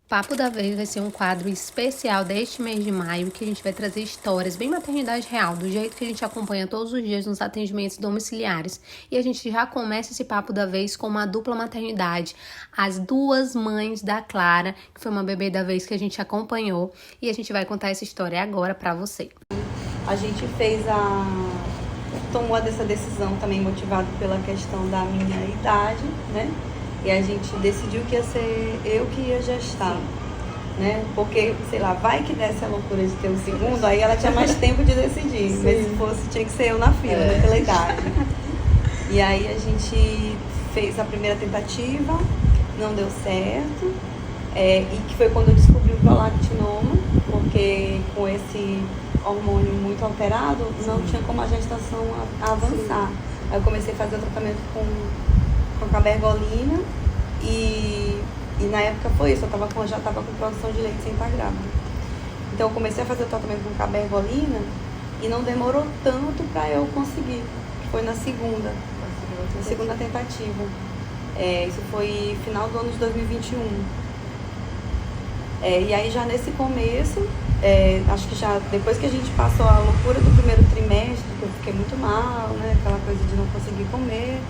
Papo da Vez vai ser um quadro especial deste mês de maio, que a gente vai trazer histórias bem maternidade real, do jeito que a gente acompanha todos os dias nos atendimentos domiciliares. E a gente já começa esse Papo da Vez com uma dupla maternidade, as duas mães da Clara, que foi uma bebê da vez que a gente acompanhou, e a gente vai contar essa história agora pra você. A gente tomou essa decisão também motivado pela questão da minha idade, né? E a gente decidiu que ia ser eu que ia gestar, né? Porque, sei lá, vai que desse a loucura de ter o segundo, aí ela tinha mais tempo de decidir. Sim. Mas se fosse, tinha que ser eu na fila, né? Pela idade. E aí a gente fez a primeira tentativa, não deu certo. E que foi quando eu descobri o prolactinoma, porque com esse hormônio muito alterado, não tinha como a gestação avançar. Sim. Aí eu comecei a fazer o tratamento com cabergolina e na época foi isso, já estava com produção de leite sem estar grávida. Então eu comecei a fazer o tratamento com cabergolina e não demorou tanto para eu conseguir, foi na segunda tentativa. Isso foi final do ano de 2021. E aí já nesse começo, acho que já depois que a gente passou a loucura do primeiro trimestre, que eu fiquei muito mal, né? Aquela coisa de não conseguir comer.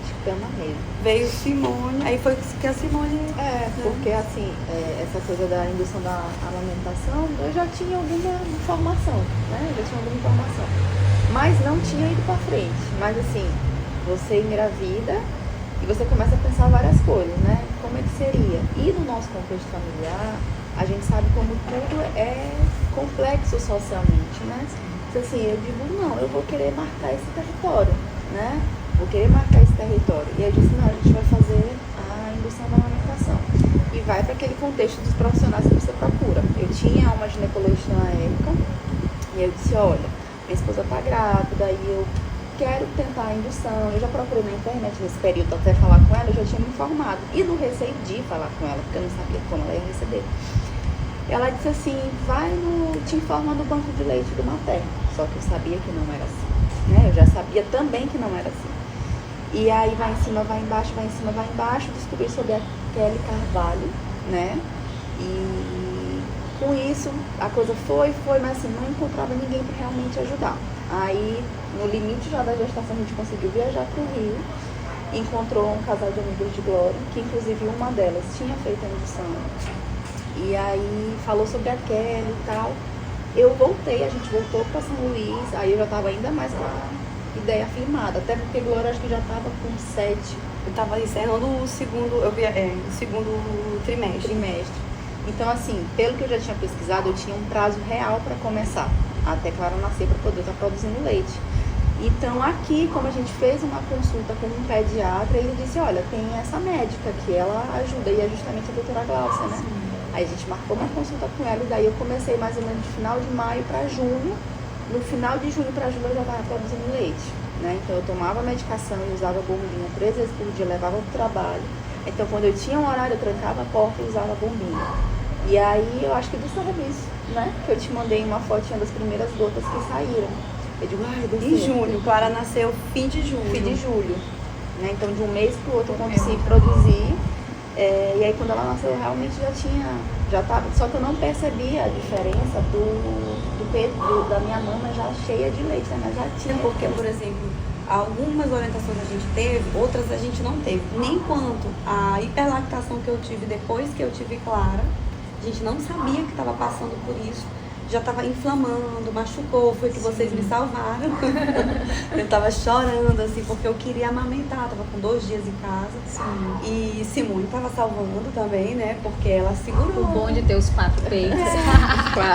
Veio Simone, aí foi que a Simone... né? Porque assim, essa coisa da indução da amamentação, eu já tinha alguma informação, né? Mas não tinha ido pra frente. Mas assim, você engravida e você começa a pensar várias coisas, né? Como é que seria? E no nosso contexto familiar, a gente sabe como tudo é complexo socialmente, né? Então, assim, eu digo, não, eu vou querer marcar esse território, né? Vou querer marcar esse território. E eu disse, não, a gente vai fazer a indução da amamentação. E vai para aquele contexto dos profissionais que você procura. Eu tinha uma ginecologista na época, e eu disse, olha, minha esposa tá grávida, e eu quero tentar a indução. Eu já procurei na internet nesse período até falar com ela, eu já tinha me informado. E no receio de falar com ela, porque eu não sabia como ela ia receber. Ela disse assim, te informa no banco de leite do materno. Só que eu sabia que não era assim, né? Eu já sabia também que não era assim. E aí vai em cima, vai embaixo, vai em cima, vai embaixo. Descobri sobre a Kelly Carvalho, né? E com isso, a coisa foi, mas assim, não encontrava ninguém para realmente ajudar. Aí, no limite já da gestação, a gente conseguiu viajar para o Rio. Encontrou um casal de amigas de Glória, que inclusive uma delas tinha feito a indução. E aí falou sobre a Kelly e tal. Eu voltei, a gente voltou para São Luís, aí eu já estava ainda mais com a ideia firmada, até porque Glória acho que já estava com 7. Eu estava encerrando o segundo trimestre. Então assim, pelo que eu já tinha pesquisado, eu tinha um prazo real para começar, até Clara nascer, para poder estar produzindo leite. Então aqui, como a gente fez uma consulta com um pediatra, ele disse, olha, tem essa médica que ela ajuda, e é justamente a doutora Glaucia, né? Sim. Aí a gente marcou uma consulta com ela e daí eu comecei mais ou menos de final de maio para junho. No final de junho para julho eu já estava produzindo leite, né? Então eu tomava medicação e usava bombinha 3 vezes por dia, levava para o trabalho. Então quando eu tinha um horário eu trancava a porta e usava bombinha. E aí eu acho que do serviço, né? Que eu te mandei uma fotinha das primeiras gotas que saíram. Eu digo, deu em junho, Clara nasceu fim de julho. Né? Então de um mês para o outro eu consegui produzir. E aí quando ela nasceu eu realmente já estava, só que eu não percebia a diferença do peito da minha mama já cheia de leite, né? Mas já tinha. Porque, por exemplo, algumas orientações a gente teve, outras a gente não teve. Nem quanto a hiperlactação que eu tive depois que eu tive Clara, a gente não sabia que estava passando por isso. Já estava inflamando, machucou, foi que vocês me salvaram. Eu estava chorando, assim, porque eu queria amamentar, estava com 2 dias em casa. Sim. E Simone estava salvando também, né, porque ela segurou. O bom de ter os 4 peitos.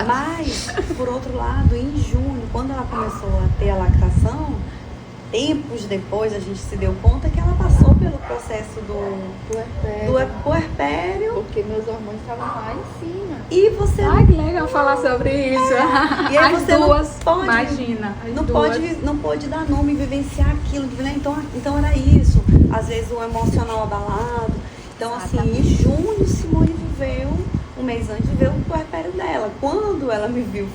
Mas, por outro lado, em junho, quando ela começou a ter a lactação, tempos depois a gente se deu conta que ela passou pelo processo do puerpério. Porque meus hormônios estavam lá em cima. E você... Ai, que legal falar sobre isso. E aí as você duas, não pode, imagina. Não pode dar nome e vivenciar aquilo. Né? Então era isso. Às vezes o emocional abalado. Então assim, em junho Simone viveu, um mês antes, viveu o puerpério dela. Quando ela me viu,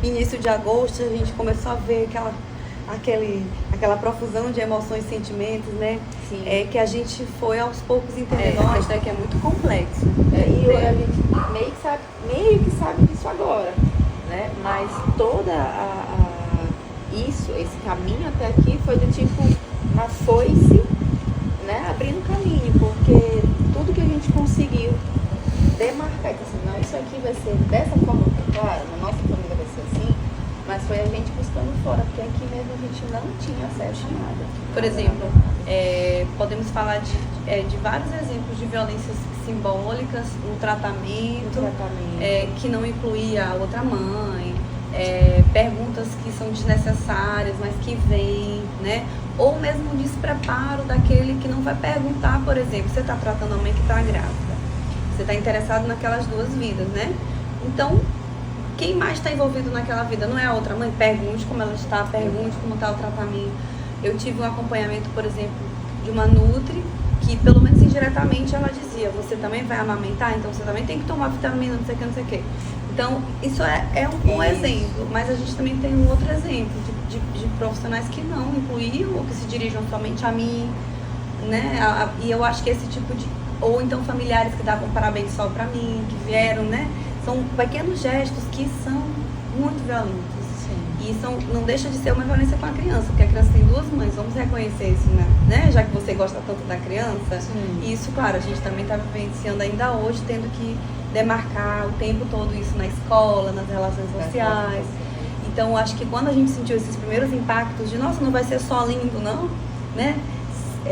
início de agosto, a gente começou a ver aquela profusão de emoções e sentimentos, né? Sim. Que a gente foi aos poucos entendendo. Nossa, isso daqui é muito complexo. E a gente meio que Mas toda esse caminho até aqui foi do tipo uma foice, né, abrindo caminho, porque tudo que a gente conseguiu demarcar, então assim, não, isso aqui vai ser dessa forma, claro, na nossa família vai ser assim, mas foi a gente buscando fora, porque aqui mesmo a gente não tinha acesso a nada. Por exemplo, podemos falar de vários exemplos de violências simbólicas, um tratamento. Que não incluía a outra mãe, perguntas que são desnecessárias, mas que vêm, né? Ou mesmo o despreparo daquele que não vai perguntar, por exemplo, você está tratando a mãe que está grávida, você está interessado naquelas duas vidas, né? Então, quem mais está envolvido naquela vida? Não é a outra mãe? Pergunte como ela está, pergunte como está o tratamento. Eu tive um acompanhamento, por exemplo, de uma nutri, que pelo menos indiretamente ela dizia, você também vai amamentar, então você também tem que tomar vitamina, não sei o que, não sei o que. Então, isso é um bom exemplo, mas a gente também tem um outro exemplo de profissionais que não incluíam ou que se dirigam somente a mim, né? E eu acho que esse tipo de... Ou então familiares que davam parabéns só pra mim, que vieram, né? São pequenos gestos que são muito violentos. Sim. E não deixa de ser uma violência com a criança, porque a criança tem duas mães, vamos reconhecer isso, né? Já que você gosta tanto da criança. Sim. E isso, claro, a gente também está vivenciando ainda hoje, tendo que demarcar o tempo todo isso na escola, nas relações sociais. Então, acho que quando a gente sentiu esses primeiros impactos de, nossa, não vai ser só lindo, não, né?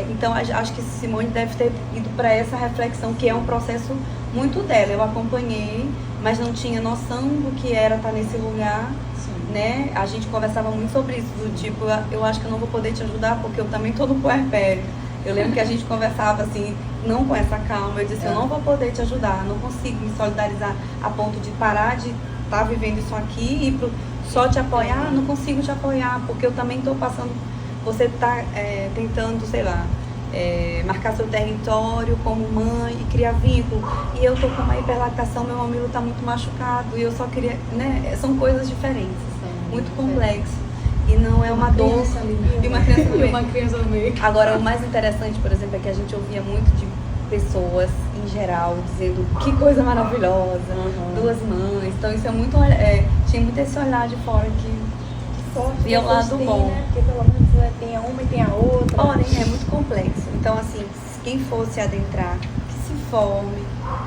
Então, acho que Simone deve ter ido para essa reflexão, que é um processo muito dela. Eu acompanhei, mas não tinha noção do que era estar nesse lugar, né? A gente conversava muito sobre isso, do tipo, eu acho que eu não vou poder te ajudar porque eu também estou no puerpério. Eu lembro que a gente conversava assim, não com essa calma, eu disse, eu não vou poder te ajudar, não consigo me solidarizar a ponto de parar de estar vivendo isso aqui e só te apoiar, não consigo te apoiar, porque eu também estou passando, você está tentando, sei lá, marcar seu território como mãe e criar vínculo, e eu estou com uma hiperlactação, meu mamilo está muito machucado, e eu só queria, né, são coisas diferentes, muito complexas. E não é uma dor e uma criança no meio. Agora, o mais interessante, por exemplo, é que a gente ouvia muito de pessoas, em geral, dizendo que coisa maravilhosa, duas mães. Então, isso é muito... tinha muito esse olhar de fora que via o lado bom. Né? Porque pelo menos tem a uma e tem a outra. Porém, é muito complexo. Então, assim, quem for se adentrar, que se forme,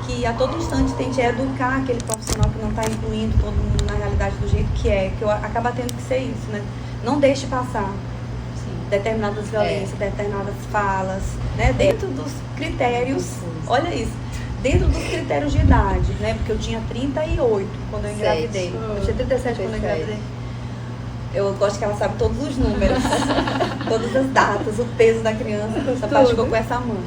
que a todo instante tente educar aquele profissional que não está incluindo todo mundo na realidade do jeito que acaba tendo que ser isso, né? Não deixe passar determinadas violências, determinadas falas, né? Dentro dos critérios, olha isso, dentro dos critérios de idade, né? Porque eu tinha 38 quando eu engravidei. Eu tinha 37 quando eu engravidei. Eu gosto que ela sabe todos os números, todas as datas, o peso da criança, essa parte ficou com essa mãe.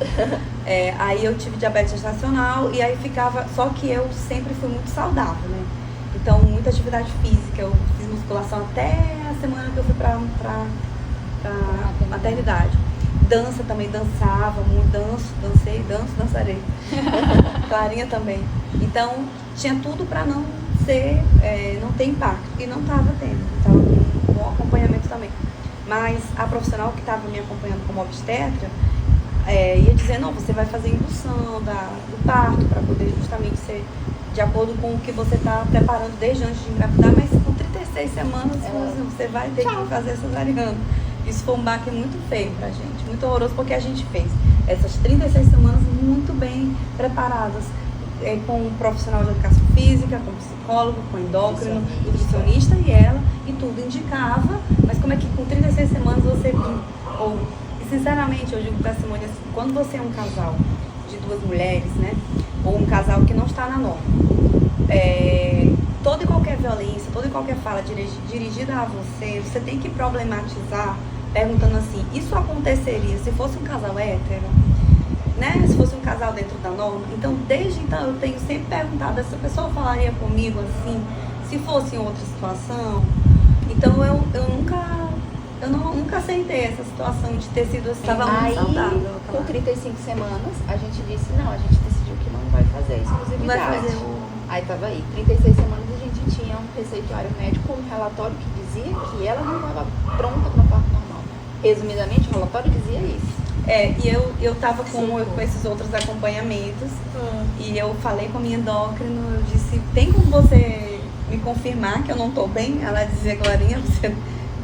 Aí eu tive diabetes gestacional e aí ficava, só que eu sempre fui muito saudável, né? Então, muita atividade física, eu fiz musculação até a semana que eu fui pra maternidade. Dança também, dançava muito, dançarei. Clarinha também. Então, tinha tudo pra não ter impacto. E não tava tendo. Tava com um bom acompanhamento também. Mas a profissional que estava me acompanhando como obstetra, ia dizer, não, você vai fazer indução do parto para poder justamente ser de acordo com o que você está preparando desde antes de engravidar, mas com 36 semanas você vai ter que fazer cesariana. Isso foi um baque muito feio pra gente, muito horroroso, porque a gente fez essas 36 semanas muito bem preparadas, com um profissional de educação física, com psicólogo, com endócrino, nutricionista e ela, e tudo indicava, mas como é que com 36 semanas você... Sinceramente, eu digo pra Simone assim, quando você é um casal de duas mulheres, né, ou um casal que não está na norma, toda e qualquer violência, toda e qualquer fala dirigida a você, você tem que problematizar, perguntando assim, isso aconteceria se fosse um casal hétero? Né? Se fosse um casal dentro da norma? Então, desde então, eu tenho sempre perguntado, essa pessoa falaria comigo assim, se fosse em outra situação? Então, eu nunca aceitei essa situação de ter sido assim, estava muito saudável. Com 35 semanas, a gente disse, não, a gente decidiu que não vai fazer exclusividade. Não vai fazer Aí tava aí, 36 semanas a gente tinha um receituário médico com um relatório que dizia que ela não estava pronta para parto normal. Resumidamente, o relatório dizia isso. E eu tava com esses outros acompanhamentos e eu falei com a minha endócrina, eu disse, tem como você me confirmar que eu não tô bem, ela dizia, Glorinha,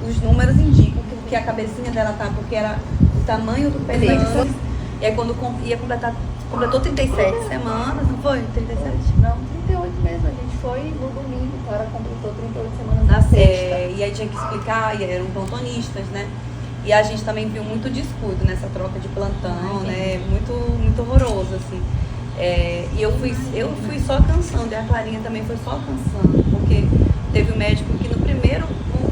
os números indicam que a cabecinha dela tá, porque era o tamanho do pênis. E aí quando completou 37 semanas, não foi? 37? Não, 38 mesmo. A gente foi no domingo, Clara completou 38 semanas na sexta. E aí tinha que explicar, e eram plantonistas, né? E a gente também viu muito descuido nessa troca de plantão, né? Muito, muito horroroso, assim. E eu fui só cansando, e a Clarinha também foi só cansando, porque teve um médico que no primeiro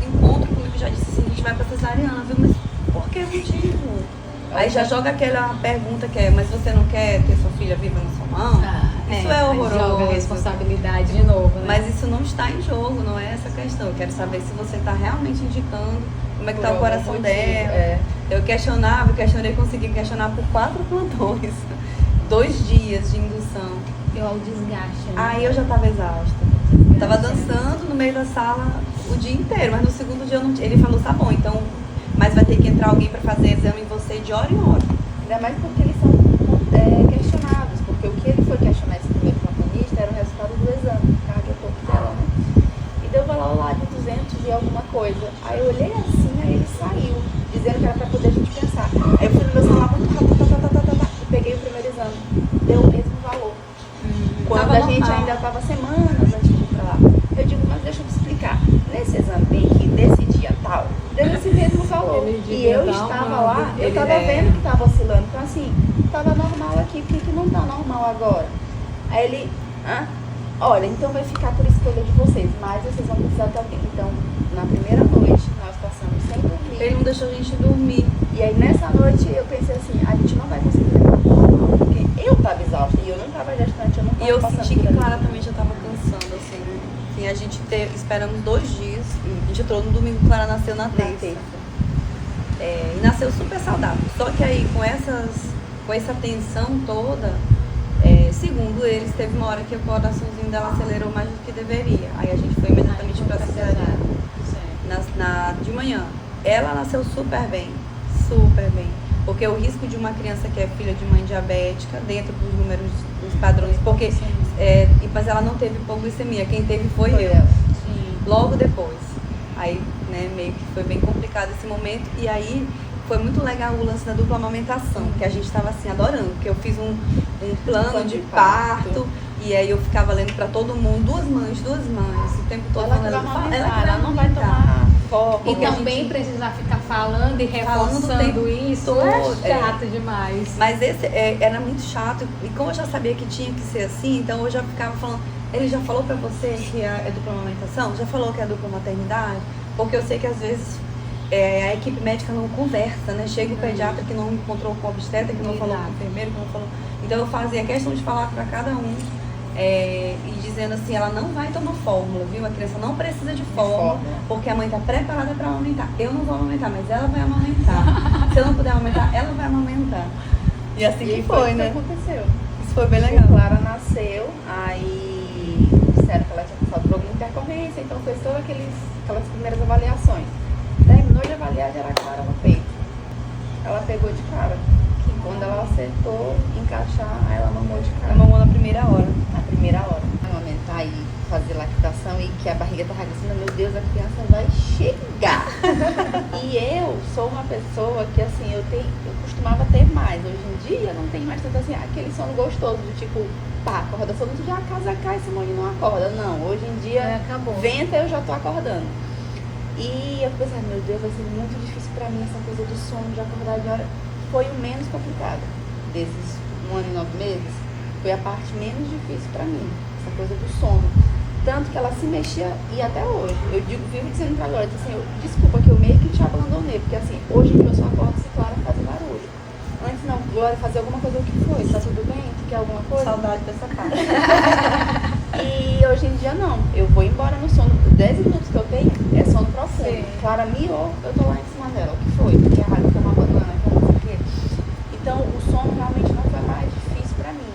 encontro comigo já disse assim, a gente vai pra cesariana, viu? Mas por que motivo? Aí já joga aquela pergunta que é, mas você não quer ter sua filha viva na sua mão? Isso é horroroso. Joga a responsabilidade de novo, né? Mas isso não está em jogo, não é essa questão. Eu quero saber se você está realmente indicando como é que está o coração dela. Eu questionei, consegui questionar por 4 plantões. 2 dias de indução. Deu ao desgaste, né? Aí eu já estava exausta. Tava dançando no meio da sala o dia inteiro, mas no segundo dia ele falou, tá bom, então, mas vai ter que entrar alguém para fazer exame em você de hora em hora. Ainda mais porque eles são questionados, porque o que ele foi questionar esse primeiro plantonista era o resultado do exame, carga e pouco dela, né? E deu valor lá de 200 e alguma coisa. Aí eu olhei assim, aí ele saiu, dizendo que era para poder a gente pensar. Aí eu fui no meu celular, e peguei o primeiro exame, deu o mesmo valor. Quando a gente ainda estava semanas antes de ir pra lá. Eu digo, mas deixa eu te explicar. Nesse exame bem aqui, desse dia tal, deu esse mesmo valor. E eu estava lá, eu estava vendo que estava oscilando. Então assim, estava normal aqui, por que não está normal agora? Aí ele, olha, então vai ficar por escolha de vocês, mas vocês vão precisar ter alguém. Então, na primeira noite, nós passamos sem dormir. Ele não deixou a gente dormir. E aí nessa noite eu pensei assim, a gente não vai conseguir levar normal, porque eu estava exausta e eu não estava gestante, eu não estava. E eu senti que Clara também já estava cansando, assim, né? Assim, a gente esperamos 2 dias, a gente entrou no domingo, Clara nasceu na terça. E nasceu super saudável. Só que aí com essa tensão toda, segundo eles, teve uma hora que o coraçãozinho dela acelerou mais do que deveria. Aí a gente foi imediatamente para a cesariana de manhã. Ela nasceu super bem. Porque o risco de uma criança que é filha de mãe diabética, dentro dos números, dos padrões, porque mas ela não teve hipoglicemia, quem teve foi eu. Logo depois. Aí, né, meio que foi bem complicado esse momento. E aí foi muito legal o lance da dupla amamentação, que a gente estava assim adorando, porque eu fiz um plano de parto. E aí eu ficava lendo pra todo mundo, duas mães, o tempo todo ela não vai tomar foco. E também precisar ficar falando e reforçando isso é chato demais. Mas esse era muito chato, e como eu já sabia que tinha que ser assim, então eu já ficava falando, ele já falou pra você que é dupla amamentação? Já falou que é dupla maternidade? Porque eu sei que às vezes a equipe médica não conversa, né? Chega o pediatra que não encontrou com o obstetra, que não falou com o enfermeiro, que não falou. Então eu fazia questão de falar pra cada um. E dizendo assim, ela não vai tomar fórmula, viu? A criança não precisa de fórmula, porque a mãe está preparada para amamentar. Eu não vou amamentar, mas ela vai amamentar. Se eu não puder amamentar, ela vai amamentar. E assim que foi, né? Isso aconteceu. Isso foi bem legal. A Clara nasceu, aí disseram que ela tinha passado por alguma intercorrência, então fez todas aquelas primeiras avaliações. Terminou de avaliar, já era a Clara no peito. Ela pegou de cara. Quando ela acertou encaixar, aí ela mamou de cara. Ela mamou na primeira hora. Amamentar e fazer lactação e que a barriga tá crescendo, meu Deus, a criança vai chegar. E eu sou uma pessoa que assim, eu costumava ter mais. Hoje em dia não tem mais tanto assim, aquele sono gostoso, do tipo, acorda só no dia, a casa cai, Simone não acorda. Não, hoje em dia, venta, eu já tô acordando. E eu pensei, meu Deus, vai ser muito difícil pra mim essa coisa do sono, de acordar de hora. Foi o menos complicado desses 1 ano e 9 meses. Foi a parte menos difícil pra mim, essa coisa do sono. Tanto que ela se mexia, e até hoje, eu vivo dizendo pra Glória, assim, desculpa que eu meio que te abandonei, porque assim, hoje em dia eu só acordo se Clara fazer barulho. Antes não, Glória fazer alguma coisa, o que foi? Tá tudo bem? Tu quer alguma coisa? Saudade dessa parte. E hoje em dia não, eu vou embora no sono, 10 minutos que eu tenho é sono profundo. Sim. Clara miou, eu tô lá em cima dela, o que foi? Porque a rádio tá uma banana, então não sei o quê. Então o sono realmente não foi mais difícil pra mim.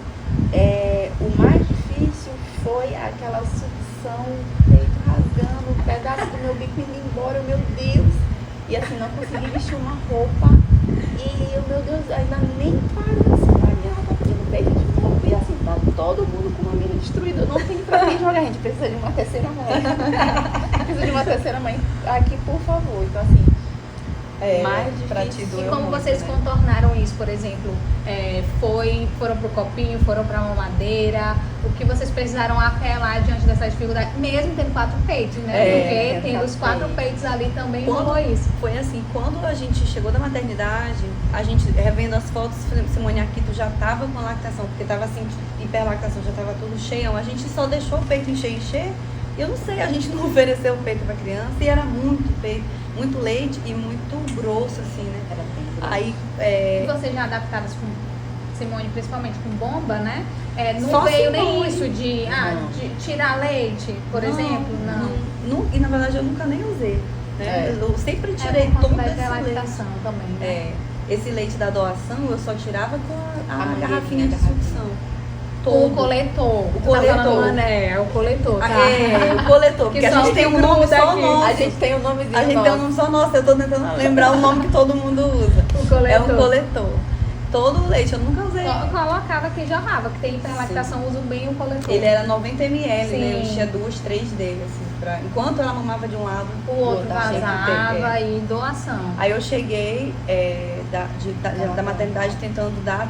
O mais difícil foi aquela sucção, peito rasgando, um pedaço do meu bico indo embora, meu Deus. E assim, não consegui vestir uma roupa. E meu Deus, ainda nem parou assim pra mim, ela tá pedindo peito de novo. E assim, tá todo mundo com uma mira destruída, não tem pra quem jogar, a gente precisa de uma terceira mãe. Precisa de uma terceira mãe aqui, por favor. Então, assim, mais pra difícil. te doer E como muito, vocês né? contornaram isso, por exemplo? Foram pro copinho, foram pra mamadeira? O que vocês precisaram apelar diante dessa dificuldade? Mesmo tendo 4 peitos, né? Porque tendo os 4 peitos ali também rolou isso. Foi assim, quando a gente chegou da maternidade, a gente revendo as fotos, Simone, aqui tu já tava com lactação, porque tava assim, hiperlactação, já tava tudo cheião. A gente só deixou o peito encher. Eu não sei, a gente não ofereceu o peito pra criança e era muito peito, muito leite e muito grosso, assim, né? Era bem grosso. Aí, E vocês já adaptadas com Simone, principalmente com bomba, né? Não Só veio nem Simone. isso de tirar leite, por exemplo, não. E na verdade eu nunca nem usei, né? Eu sempre tirei por todo conta esse da leite. lactação também, né? Esse leite da doação eu só tirava com a mangueirinha, garrafinha de a garrafinha. sucção. O coletor. O coletor. O coletor, tá? O coletor, porque Que a só gente tem um que nome gruda só aqui. nosso. A gente tem um nomezinho A gente nosso. tem um nome só nosso, eu tô tentando lembrar o nome que todo mundo usa. O coletor. É um coletor. Todo o leite, eu nunca usei. Colocava que jorrava, que tem hiperlactação, usa bem o coletor. Ele era 90 ml, né? Eu Sim. tinha 2, 3 dele, assim, enquanto ela mamava de um lado, O outro tinha que ter, vazava e doação. Aí eu cheguei da maternidade tentando dar,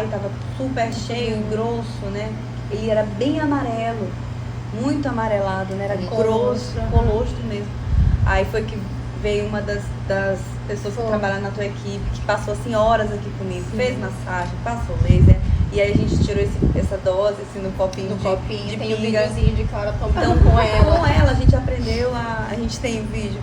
e tava super cheio, grosso, né? Ele era bem amarelo, muito amarelado, né? Era grosso, colostro mesmo. Aí foi que veio uma das pessoas que trabalham na tua equipe, que passou assim horas aqui comigo, fez massagem, passou laser, e aí a gente tirou essa dose assim no copinho de tem o pinga. videozinho de Clara tomando Então, com ela. com ela a gente aprendeu a gente tem vídeo.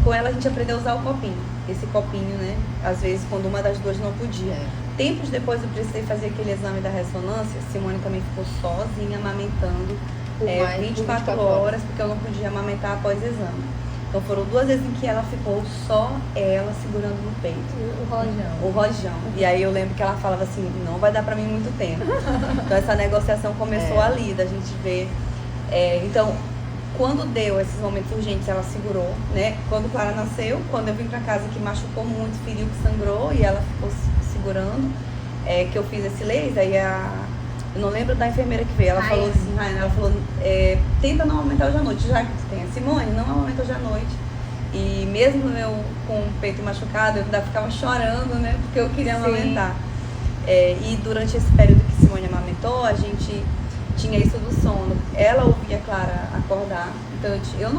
Com ela a gente aprendeu a usar o copinho. Esse copinho, né? Às vezes quando uma das duas não podia. Tempos depois eu precisei fazer aquele exame da ressonância. Simone também ficou sozinha amamentando Por mais de 24 horas, porque eu não podia amamentar após o exame. Então foram 2 vezes em que ela ficou só ela segurando no peito. O rojão. E aí eu lembro que ela falava assim, não vai dar pra mim muito tempo. Então essa negociação começou ali, da gente ver. Então, quando deu esses momentos urgentes, ela segurou, né? Quando Clara nasceu, quando eu vim pra casa que machucou muito, feriu, que sangrou, e ela ficou segurando, que eu fiz esse laser, e eu não lembro da enfermeira que veio, ela falou assim, ela falou, tenta não aumentar hoje à noite, já que tu tem a Simone, não aumenta hoje à noite. E mesmo eu com o peito machucado, eu ainda ficava chorando, né? Porque eu queria amamentar. E durante esse período que Simone amamentou, a gente tinha isso do sono. Ela ouvia a Clara acordar, então eu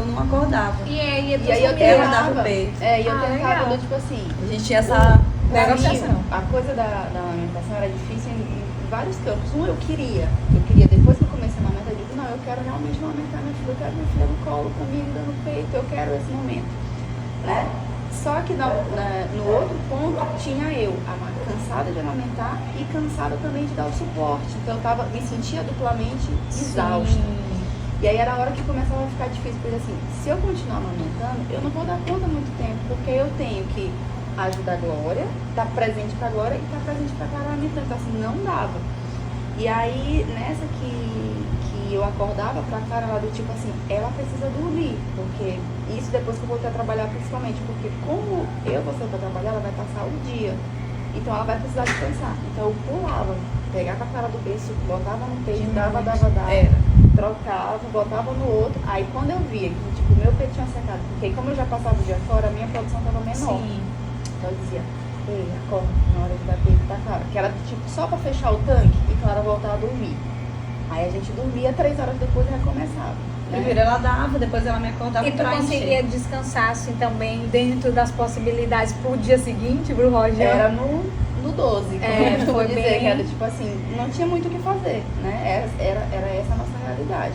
não acordava. E aí ela dava o peito. E eu tentava, tipo assim, A gente tinha essa negociação. A coisa da amamentação era difícil em vários campos. Eu queria, depois que eu comecei a amamentar, eu digo, não, eu quero realmente amamentar minha filha, eu quero minha filha no colo comigo, dando peito, eu quero esse momento, né? Só que no outro ponto tinha eu cansada de amamentar e cansada também de dar o suporte. Então eu me sentia duplamente exausta. E aí era a hora que começava a ficar difícil, porque assim, se eu continuar amamentando, eu não vou dar conta muito tempo, porque eu tenho que ajudar a Glória, estar presente pra Glória e estar presente pra Clara amamentando. Então assim, não dava. E aí, nessa que eu acordava pra Clara lá do tipo assim, ela precisa dormir, porque isso depois que eu voltei a trabalhar principalmente, porque como eu vou sair pra trabalhar, ela vai passar o dia. Então ela vai precisar descansar. Então eu pulava, pegava a Clara do berço, botava no peito, dava, trocava, botava no outro. Aí quando eu via que tipo, meu peito tinha secado, porque como eu já passava o dia fora, a minha produção estava menor. Então eu dizia, ei, acorda, na hora de dar peito da Clara. Que era tipo só pra fechar o tanque e Clara voltar a dormir. Aí a gente dormia, 3 horas depois recomeçava. Primeiro ela dava, depois ela me acordava E tu pra conseguia encher. descansar assim também dentro das possibilidades pro dia seguinte, pro Roger? Era no 12, como eu costumo foi dizer, bem... que era tipo assim, não tinha muito o que fazer, né? Era essa a nossa realidade.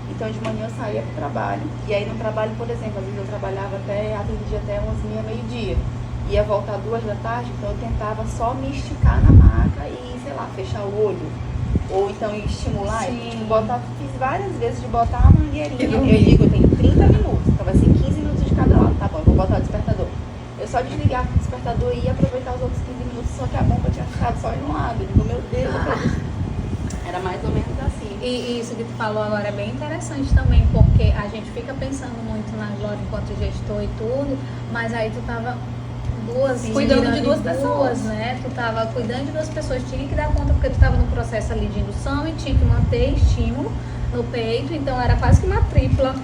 Então de manhã eu saía pro trabalho, e aí no trabalho, por exemplo, às vezes eu trabalhava atendia até 11h30, meio-dia. Ia voltar 2 da tarde, então eu tentava só me esticar na maca e, sei lá, fechar o olho. Ou então estimular, fiz várias vezes de botar uma mangueirinha. Eu digo, eu tenho 30 minutos, então vai ser 15 minutos de cada lado, tá bom, eu vou botar o despertador. Eu só desligava o despertador e ia aproveitar os outros 15 minutos, só que a bomba tinha ficado só em um lado. Eu digo, meu Deus, era mais ou menos assim. E isso que tu falou agora é bem interessante também, porque a gente fica pensando muito na Glória enquanto gestor e tudo, mas aí tu tava duas, Cuidando de duas duas, pessoas. né? Tu tava cuidando de duas pessoas, tinha que dar conta porque tu tava no processo ali de indução e tinha que manter estímulo no peito, então era quase que uma tripla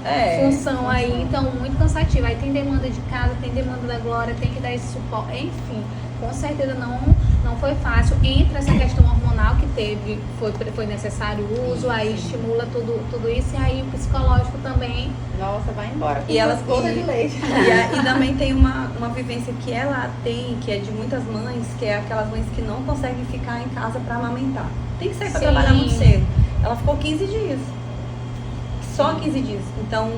função aí, então muito cansativa. Aí tem demanda de casa, tem demanda da Glória, tem que dar esse suporte, enfim, com certeza não foi fácil. Entre essa questão hormonal que teve, foi necessário o uso, aí estimula tudo isso, e aí o psicológico também. Nossa, vai embora. E ela gotas de leite. E também tem uma vivência que ela tem, que é de muitas mães, que é aquelas mães que não conseguem ficar em casa para amamentar. Tem que sair para trabalhar muito cedo. Ela ficou 15 dias. Só 15 dias. Então,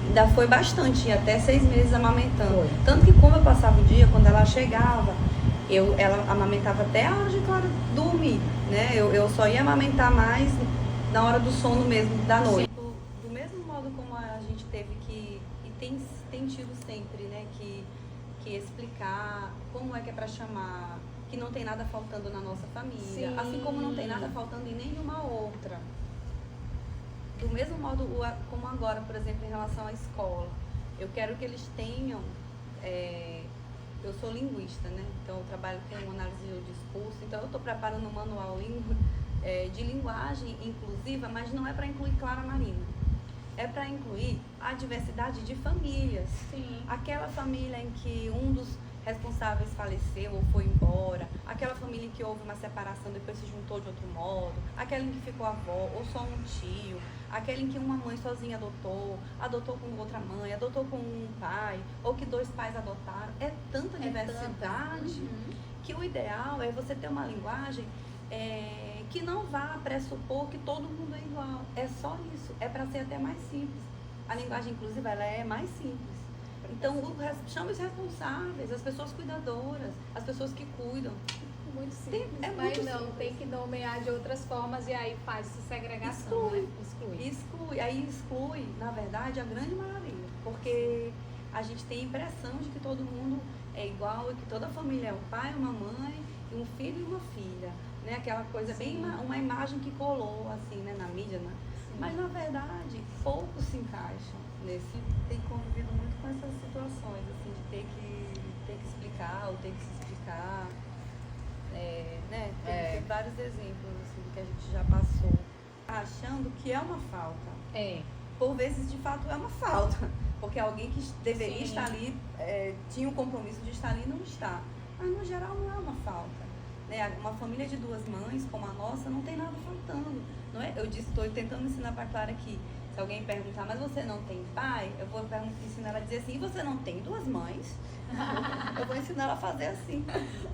ainda foi bastante, até 6 meses amamentando. Foi. Tanto que como eu passava o dia, quando ela chegava, ela amamentava até a hora de Clara dormir, né? Eu só ia amamentar mais na hora do sono mesmo, da noite. Do mesmo modo como a gente teve que, e tem tido sempre, né, que explicar como é que é para chamar, que não tem nada faltando na nossa família, Sim. assim como não tem nada faltando em nenhuma outra. Do mesmo modo, como agora, por exemplo, em relação à escola, eu quero que eles tenham, eu sou linguista, né? Então eu trabalho com análise do discurso, então eu estou preparando um manual de linguagem inclusiva, mas não é para incluir Clara Marina. É para incluir a diversidade de famílias. Sim. Aquela família em que um dos responsáveis faleceu ou foi embora, aquela família em que houve uma separação e depois se juntou de outro modo, aquela em que ficou avó ou só um tio, aquela em que uma mãe sozinha adotou com outra mãe, adotou com um pai, ou que 2 pais adotaram. É tanta diversidade que o ideal é você ter uma linguagem que não vá pressupor que todo mundo é igual. É só isso. É para ser até mais simples. A linguagem inclusiva, ela é mais simples. Então, chama os responsáveis, as pessoas cuidadoras, as pessoas que cuidam. Muito simples, muito mas não, simples. tem que nomear de outras formas e aí faz essa segregação, né? Exclui. Aí exclui, na verdade, a grande maioria. Porque a gente tem a impressão de que todo mundo é igual e que toda a família é um pai, uma mãe, um filho e uma filha. Né? Aquela coisa bem, uma imagem que colou assim, né, na mídia, né? Mas na verdade, poucos se encaixam nesse. Tem convivido muito com essas situações, assim, de ter que explicar ou ter que se explicar. Né? Tem vários exemplos assim, do que a gente já passou, achando que é uma falta. Por vezes, de fato, é uma falta. Porque alguém que deveria estar ali, tinha o compromisso de estar ali e não está. Mas, no geral, não é uma falta. Né? Uma família de 2 mães, como a nossa, não tem nada faltando. Não é? Eu estou tentando ensinar para a Clara que, se alguém perguntar, mas você não tem pai? Eu vou ensinar ela a dizer assim, e você não tem 2 mães? Eu vou ensinar ela a fazer assim.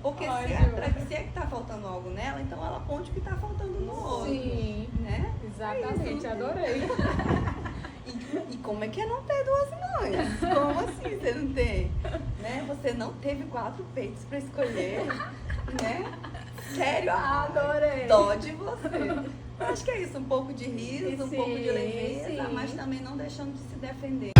Porque se é que está faltando algo nela, então ela aponte o que está faltando no outro. Sim, né? Exatamente, adorei. E como é que é não ter 2 mães? Como assim você não tem? Né? Você não teve 4 peitos para escolher, né? Sério? Adorei. Dó de você. Acho que é isso, um pouco de riso, um pouco de leveza, sim. mas também não deixando de se defender.